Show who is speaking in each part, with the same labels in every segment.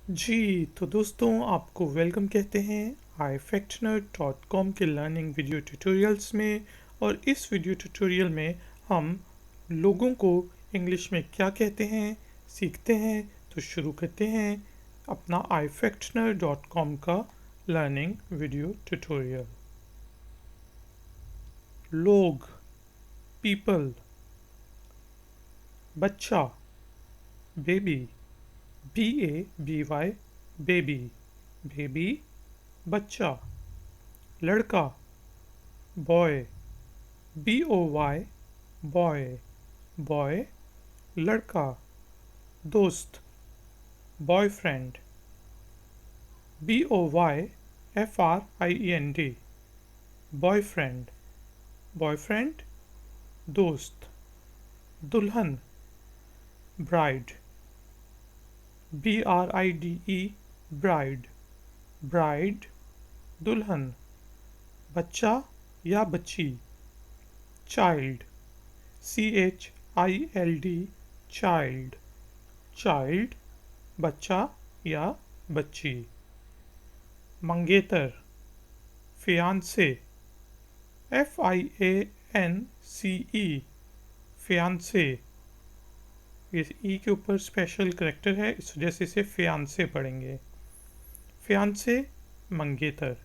Speaker 1: जी, तो दोस्तों आपको वेलकम कहते हैं ifactner.com के लर्निंग वीडियो ट्यूटोरियल्स में। और इस वीडियो ट्यूटोरियल में हम लोगों को इंग्लिश में क्या कहते हैं सीखते हैं। तो शुरू करते हैं अपना ifactner.com का लर्निंग वीडियो ट्यूटोरियल। लोग, पीपल, बच्चा, बेबी, BABY, बेबी, बेबी, बच्चा, लड़का, बॉय, BOY, बॉय, बॉय, लड़का, दोस्त, बॉयफ्रेंड, BOYFRIEND, बॉयफ्रेंड, बॉयफ्रेंड, दोस्त, दुल्हन, ब्राइड, BRIDE, ब्राइड, ब्राइड, दुल्हन, बच्चा या बच्ची, चाइल्ड, CHILD, चाइल्ड, चाइल्ड, बच्चा या बच्ची, मंगेतर, फियांसे, FIANCE, फियांसे। इस ई के ऊपर स्पेशल करेक्टर है, इस वजह से इसे फियांसे पढ़ेंगे। फियांसे, मंगेतर,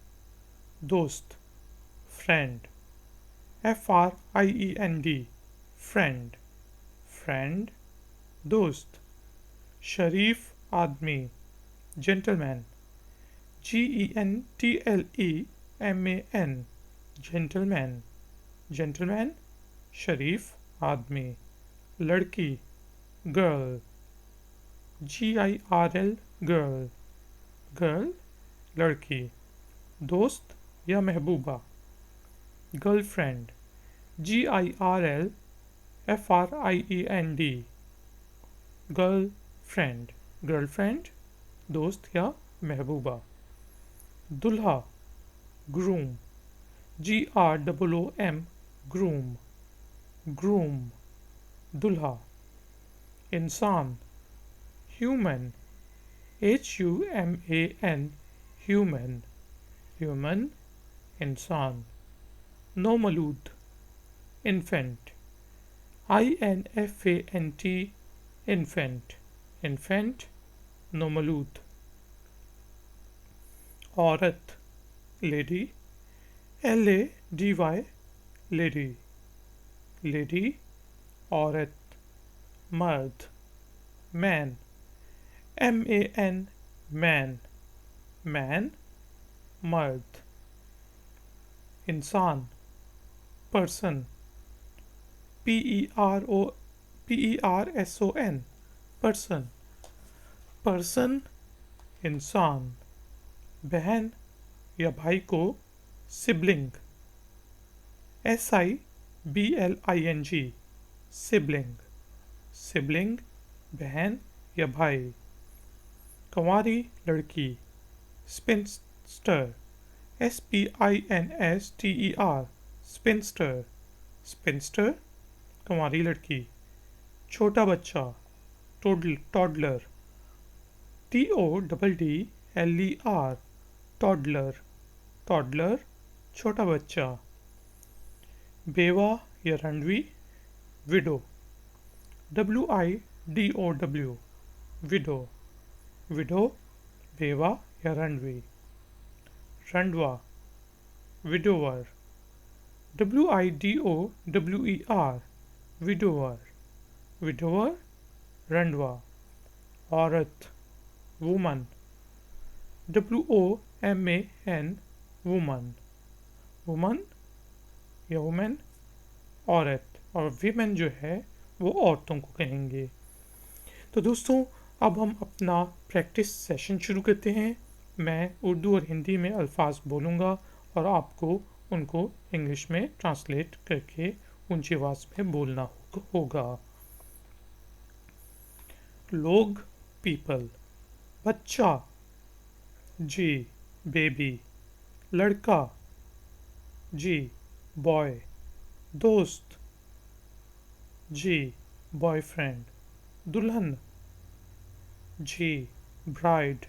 Speaker 1: दोस्त, फ्रेंड, FRIEND, फ्रेंड, फ्रेंड, दोस्त, शरीफ आदमी, जेंटलमैन, GENTLEMAN, जेंटलमैन, जेंटलमैन, शरीफ आदमी, लड़की, गर्ल, GIRL, गर्ल, गर्ल, लड़की, दोस्त या महबूबा, गर्लफ्रेंड, GIRLFRIEND, गर्लफ्रेंड, गर्लफ्रेंड, दोस्त या महबूबा, दुल्हा, ग्रूम, GROOM, ग्रूम, ग्रूम, दुल्हा, इंसान, ह्यूमन, HUMAN, ह्यूमन, ह्यूमन, इंसान, नोमलूद, इन्फेंट, INFANT, इन्फेंट, इन्फेंट, नोमलूद, औरत, लेडी, LADY, लेडी, लेडी, औरत, मर्द, मैन, MAN, मैन, मैन, मर्द, इंसान, पर्सन, PERSON, पर्सन, पर्सन, इंसान, बहन या भाई को सिबलिंग, SIBLING, सिबलिंग, सिबलिंग, बहन या भाई, कंवारी लड़की, sphincter, SPINSTER, sphincter, sphincter, Kanwari लड़की, छोटा बच्चा, टॉडलर, TODDLER, टॉडलर, टॉडलर, छोटा बच्चा, बेवा या रणवी, विडो, WIDOW, विडो, विडो, बेवा या रणवी, रंडवा, विडोवर, WIDOWER, विडोवर, विडोवर, रंडवा, औरत, वुमन, WOMAN, वुमन, वुमन या वुमेन, औरत, और वीमेन जो है वो औरतों को कहेंगे। तो दोस्तों अब हम अपना प्रैक्टिस सेशन शुरू करते हैं। मैं उर्दू और हिंदी में अल्फाज बोलूँगा और आपको उनको इंग्लिश में ट्रांसलेट करके ऊंची आवाज़ में बोलना होगा। लोग, पीपल, बच्चा, जी, बेबी, लड़का, जी, बॉय, दोस्त, जी, बॉयफ्रेंड, दुल्हन, जी, ब्राइड,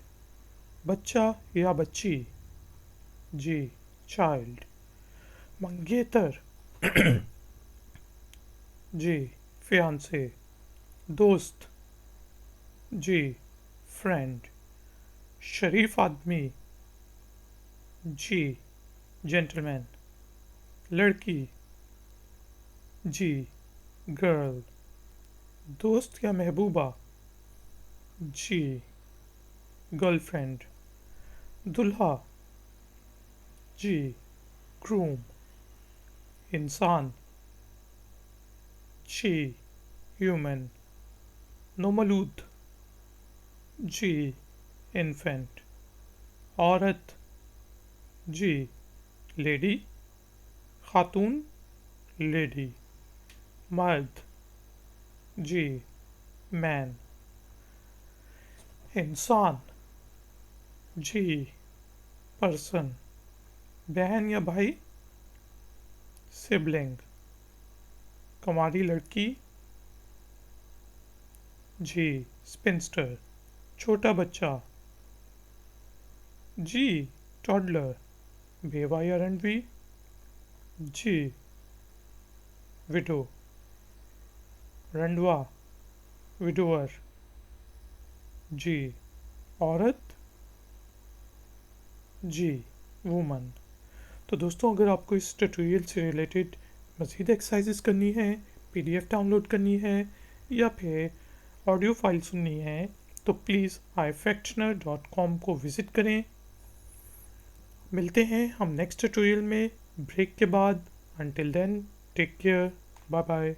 Speaker 1: बच्चा या बच्ची, जी चाइल्ड। मंगेतर, जी फियांसे। दोस्त, जी फ्रेंड। शरीफ आदमी, जी जेंटलमैन। लड़की, जी गर्ल। दोस्त या महबूबा, जी गर्लफ्रेंड। दुल्हा, जी ग्रूम। इंसान, जी ह्यूमन। नोमलूद, जी इन्फेंट। औरत, जी लेडी, खातून, लेडी। मर्द, जी मैन। इंसान, जी पर्सन। बहन या भाई, सिबलिंग। कुंवारी लड़की, जी स्पिंस्टर। छोटा बच्चा, जी टॉडलर। बेवा या रणवी, जी विडो। रंडवा, विडोअर। जी औरत, जी वुमन। तो दोस्तों, अगर आपको इस ट्यूटोरियल से रिलेटेड मज़ीद एक्सरसाइजेस करनी है, पीडीएफ डाउनलोड करनी है या फिर ऑडियो फाइल सुननी है, तो प्लीज़ ifactner.com को विज़िट करें। मिलते हैं हम नेक्स्ट ट्यूटोरियल में ब्रेक के बाद। Until then, take care, bye bye.